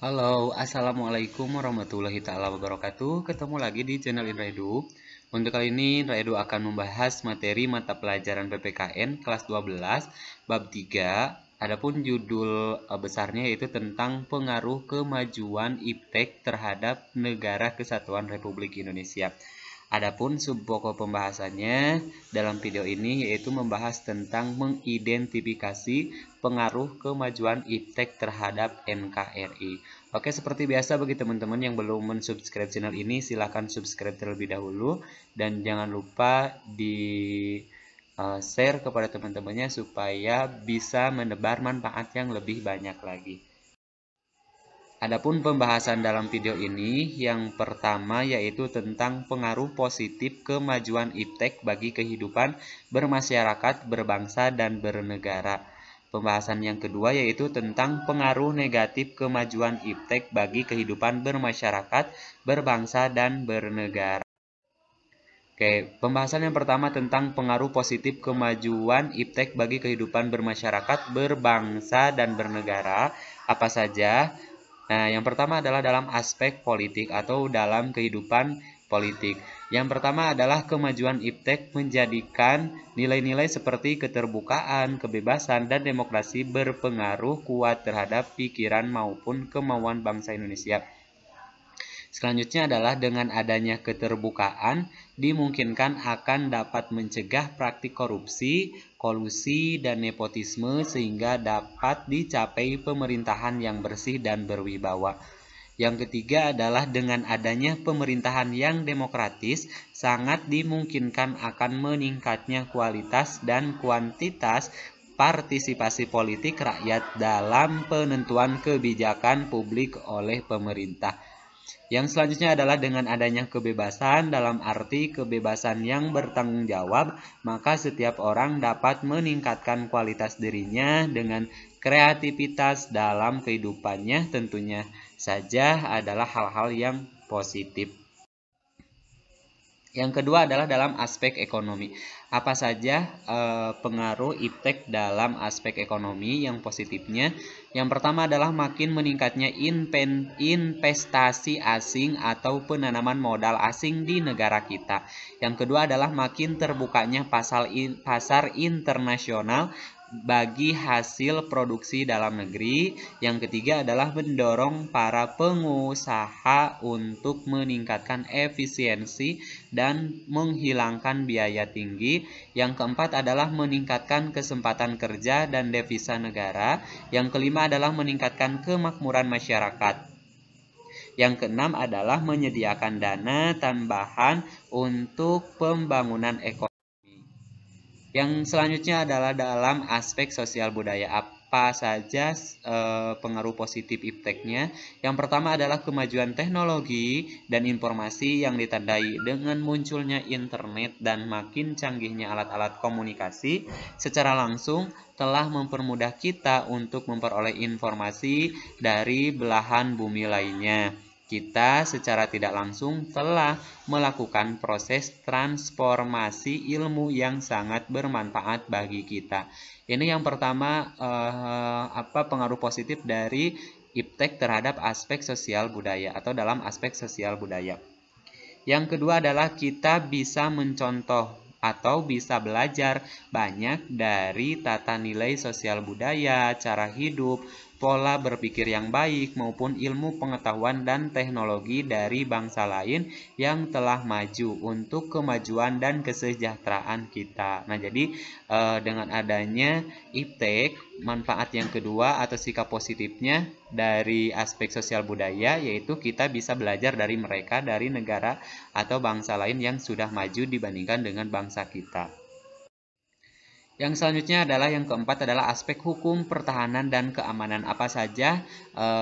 Halo, Assalamualaikum warahmatullahi taala wabarakatuh. Ketemu lagi di channel Inredu. Untuk kali ini, Inredu akan membahas materi mata pelajaran PPKN kelas 12, bab 3. Adapun judul besarnya yaitu tentang pengaruh kemajuan iptek terhadap Negara Kesatuan Republik Indonesia. Adapun subpokok pembahasannya dalam video ini yaitu membahas tentang mengidentifikasi pengaruh kemajuan iptek terhadap NKRI. Oke, seperti biasa bagi teman-teman yang belum mensubscribe channel ini, silahkan subscribe terlebih dahulu dan jangan lupa di share kepada teman-temannya supaya bisa menebar manfaat yang lebih banyak lagi. Adapun pembahasan dalam video ini yang pertama yaitu tentang pengaruh positif kemajuan iptek bagi kehidupan bermasyarakat, berbangsa, dan bernegara. Pembahasan yang kedua yaitu tentang pengaruh negatif kemajuan iptek bagi kehidupan bermasyarakat, berbangsa, dan bernegara. Oke, pembahasan yang pertama tentang pengaruh positif kemajuan iptek bagi kehidupan bermasyarakat, berbangsa, dan bernegara. Apa saja? Nah, yang pertama adalah dalam aspek politik atau dalam kehidupan politik. Yang pertama adalah kemajuan iptek menjadikan nilai-nilai seperti keterbukaan, kebebasan, dan demokrasi berpengaruh kuat terhadap pikiran maupun kemauan bangsa Indonesia. Selanjutnya adalah dengan adanya keterbukaan, dimungkinkan akan dapat mencegah praktik korupsi, kolusi, dan nepotisme sehingga dapat dicapai pemerintahan yang bersih dan berwibawa. Yang ketiga adalah dengan adanya pemerintahan yang demokratis, sangat dimungkinkan akan meningkatnya kualitas dan kuantitas partisipasi politik rakyat dalam penentuan kebijakan publik oleh pemerintah. Yang selanjutnya adalah dengan adanya kebebasan dalam arti kebebasan yang bertanggung jawab, maka setiap orang dapat meningkatkan kualitas dirinya dengan kreativitas dalam kehidupannya, tentunya saja adalah hal-hal yang positif. Yang kedua adalah dalam aspek ekonomi. Apa saja pengaruh iptek dalam aspek ekonomi yang positifnya? Yang pertama adalah makin meningkatnya investasi asing atau penanaman modal asing di negara kita. Yang kedua adalah makin terbukanya pasar internasional bagi hasil produksi dalam negeri. Yang ketiga adalah mendorong para pengusaha untuk meningkatkan efisiensi dan menghilangkan biaya tinggi. Yang keempat adalah meningkatkan kesempatan kerja dan devisa negara. Yang kelima adalah meningkatkan kemakmuran masyarakat. Yang keenam adalah menyediakan dana tambahan untuk pembangunan ekonomi. Yang selanjutnya adalah dalam aspek sosial budaya. Apa saja pengaruh positif ipteknya? Yang pertama adalah kemajuan teknologi dan informasi yang ditandai dengan munculnya internet dan makin canggihnya alat-alat komunikasi secara langsung telah mempermudah kita untuk memperoleh informasi dari belahan bumi lainnya. Kita secara tidak langsung telah melakukan proses transformasi ilmu yang sangat bermanfaat bagi kita. Ini yang pertama pengaruh positif dari iptek terhadap aspek sosial budaya atau dalam aspek sosial budaya. Yang kedua adalah kita bisa mencontoh atau bisa belajar banyak dari tata nilai sosial budaya, cara hidup, pola berpikir yang baik, maupun ilmu pengetahuan dan teknologi dari bangsa lain yang telah maju untuk kemajuan dan kesejahteraan kita. Nah, jadi dengan adanya iptek, manfaat yang kedua atau sikap positifnya dari aspek sosial budaya yaitu kita bisa belajar dari mereka, dari negara atau bangsa lain yang sudah maju dibandingkan dengan bangsa kita. Yang selanjutnya adalah yang keempat adalah aspek hukum, pertahanan, dan keamanan. Apa saja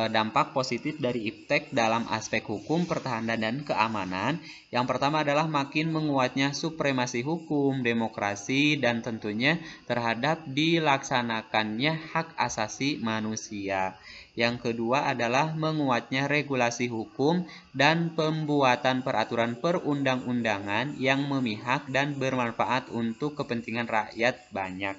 dampak positif dari iptek dalam aspek hukum, pertahanan, dan keamanan? Yang pertama adalah makin menguatnya supremasi hukum, demokrasi, dan tentunya terhadap dilaksanakannya hak asasi manusia. Yang kedua adalah menguatnya regulasi hukum dan pembuatan peraturan perundang-undangan yang memihak dan bermanfaat untuk kepentingan rakyat banyak.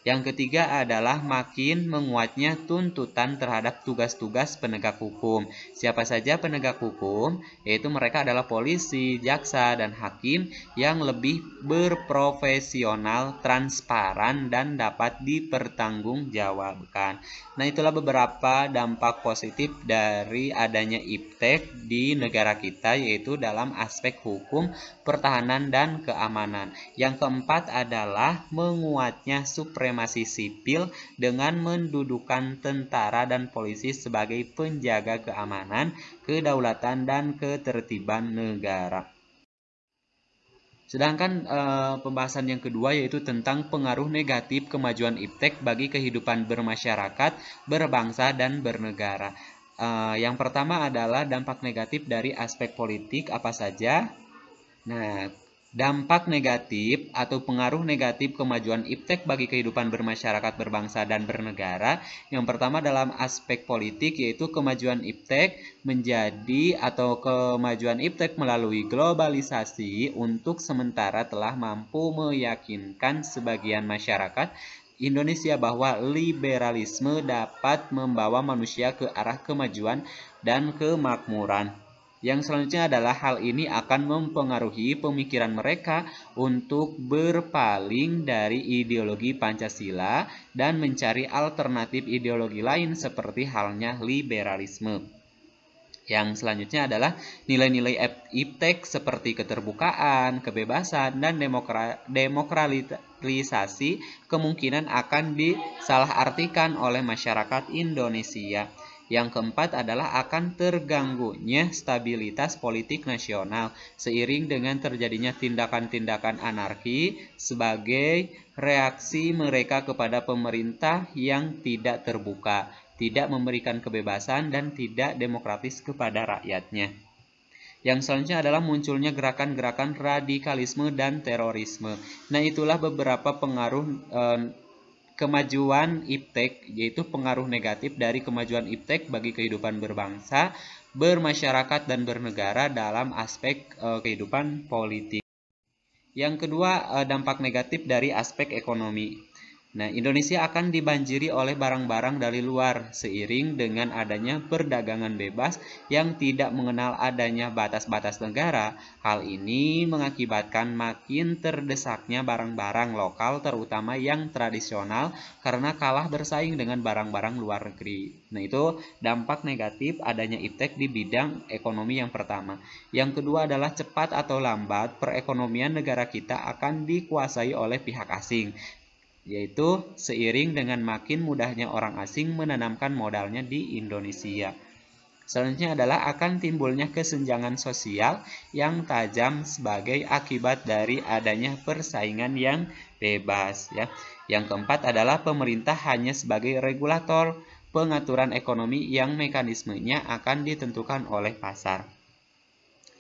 Yang ketiga adalah makin menguatnya tuntutan terhadap tugas-tugas penegak hukum. Siapa saja penegak hukum? Yaitu mereka adalah polisi, jaksa, dan hakim yang lebih berprofesional, transparan, dan dapat dipertanggungjawabkan. Nah, itulah beberapa dampak positif dari adanya IPTEK di negara kita, yaitu dalam aspek hukum, pertahanan, dan keamanan. Yang keempat adalah menguatnya supremasi sipil dengan mendudukan tentara dan polisi sebagai penjaga keamanan, kedaulatan, dan ketertiban negara. Sedangkan pembahasan yang kedua yaitu tentang pengaruh negatif kemajuan IPTEK bagi kehidupan bermasyarakat, berbangsa, dan bernegara. Yang pertama adalah dampak negatif dari aspek politik apa saja? Nah, dampak negatif atau pengaruh negatif kemajuan IPTEK bagi kehidupan bermasyarakat, berbangsa, dan bernegara. Yang pertama dalam aspek politik yaitu kemajuan IPTEK melalui globalisasi untuk sementara telah mampu meyakinkan sebagian masyarakat Indonesia bahwa liberalisme dapat membawa manusia ke arah kemajuan dan kemakmuran. Yang selanjutnya adalah hal ini akan mempengaruhi pemikiran mereka untuk berpaling dari ideologi Pancasila dan mencari alternatif ideologi lain seperti halnya liberalisme. Yang selanjutnya adalah nilai-nilai IPTEK seperti keterbukaan, kebebasan, dan demokratisasi kemungkinan akan disalahartikan oleh masyarakat Indonesia. Yang keempat adalah akan terganggunya stabilitas politik nasional seiring dengan terjadinya tindakan-tindakan anarki sebagai reaksi mereka kepada pemerintah yang tidak terbuka, tidak memberikan kebebasan, dan tidak demokratis kepada rakyatnya. Yang selanjutnya adalah munculnya gerakan-gerakan radikalisme dan terorisme. Nah, itulah beberapa pengaruh kemajuan IPTEK, yaitu pengaruh negatif dari kemajuan IPTEK bagi kehidupan berbangsa, bermasyarakat, dan bernegara dalam aspek kehidupan politik. Yang kedua, dampak negatif dari aspek ekonomi. Nah, Indonesia akan dibanjiri oleh barang-barang dari luar seiring dengan adanya perdagangan bebas yang tidak mengenal adanya batas-batas negara. Hal ini mengakibatkan makin terdesaknya barang-barang lokal terutama yang tradisional karena kalah bersaing dengan barang-barang luar negeri. Nah, itu dampak negatif adanya IPTEK di bidang ekonomi yang pertama. Yang kedua adalah cepat atau lambat perekonomian negara kita akan dikuasai oleh pihak asing, yaitu seiring dengan makin mudahnya orang asing menanamkan modalnya di Indonesia. Selanjutnya adalah akan timbulnya kesenjangan sosial yang tajam sebagai akibat dari adanya persaingan yang bebas. Yang keempat adalah pemerintah hanya sebagai regulator pengaturan ekonomi yang mekanismenya akan ditentukan oleh pasar.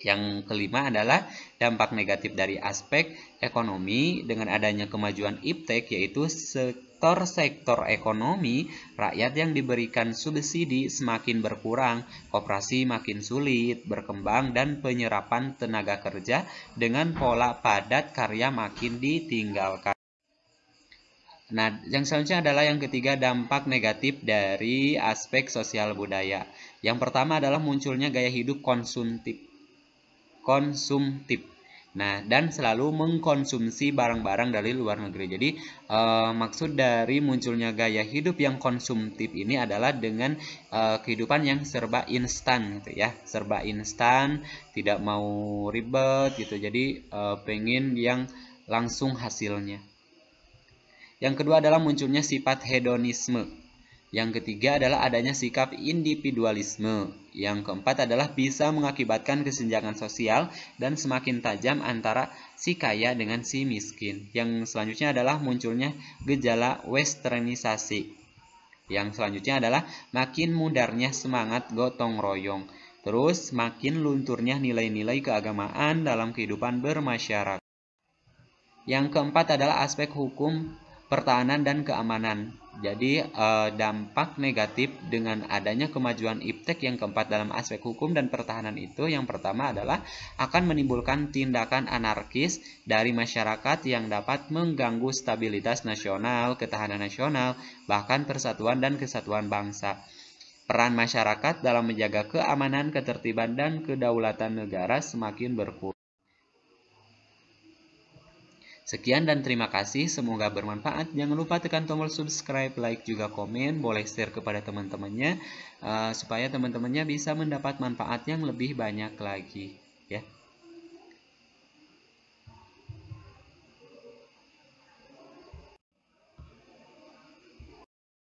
Yang kelima adalah dampak negatif dari aspek ekonomi dengan adanya kemajuan IPTEK, yaitu sektor-sektor ekonomi rakyat yang diberikan subsidi semakin berkurang, koperasi makin sulit berkembang, dan penyerapan tenaga kerja dengan pola padat karya makin ditinggalkan. Nah, yang selanjutnya adalah yang ketiga, dampak negatif dari aspek sosial budaya. Yang pertama adalah munculnya gaya hidup konsumtif. Nah, dan selalu mengkonsumsi barang-barang dari luar negeri. Jadi, maksud dari munculnya gaya hidup yang konsumtif ini adalah dengan kehidupan yang serba instan gitu ya. Serba instan, tidak mau ribet gitu. Jadi, pengen yang langsung hasilnya. Yang kedua adalah munculnya sifat hedonisme. Yang ketiga adalah adanya sikap individualisme. Yang keempat adalah bisa mengakibatkan kesenjangan sosial dan semakin tajam antara si kaya dengan si miskin. Yang selanjutnya adalah munculnya gejala westernisasi. Yang selanjutnya adalah makin mudarnya semangat gotong royong. Terus makin lunturnya nilai-nilai keagamaan dalam kehidupan bermasyarakat. Yang keempat adalah aspek hukum, pertahanan, dan keamanan. Jadi dampak negatif dengan adanya kemajuan iptek yang keempat dalam aspek hukum dan pertahanan itu yang pertama adalah akan menimbulkan tindakan anarkis dari masyarakat yang dapat mengganggu stabilitas nasional, ketahanan nasional, bahkan persatuan dan kesatuan bangsa. Peran masyarakat dalam menjaga keamanan, ketertiban, dan kedaulatan negara semakin berkurang. Sekian dan terima kasih, semoga bermanfaat. Jangan lupa tekan tombol subscribe, like, juga komen. Boleh share kepada teman-temannya supaya teman-temannya bisa mendapat manfaat yang lebih banyak lagi. Ya.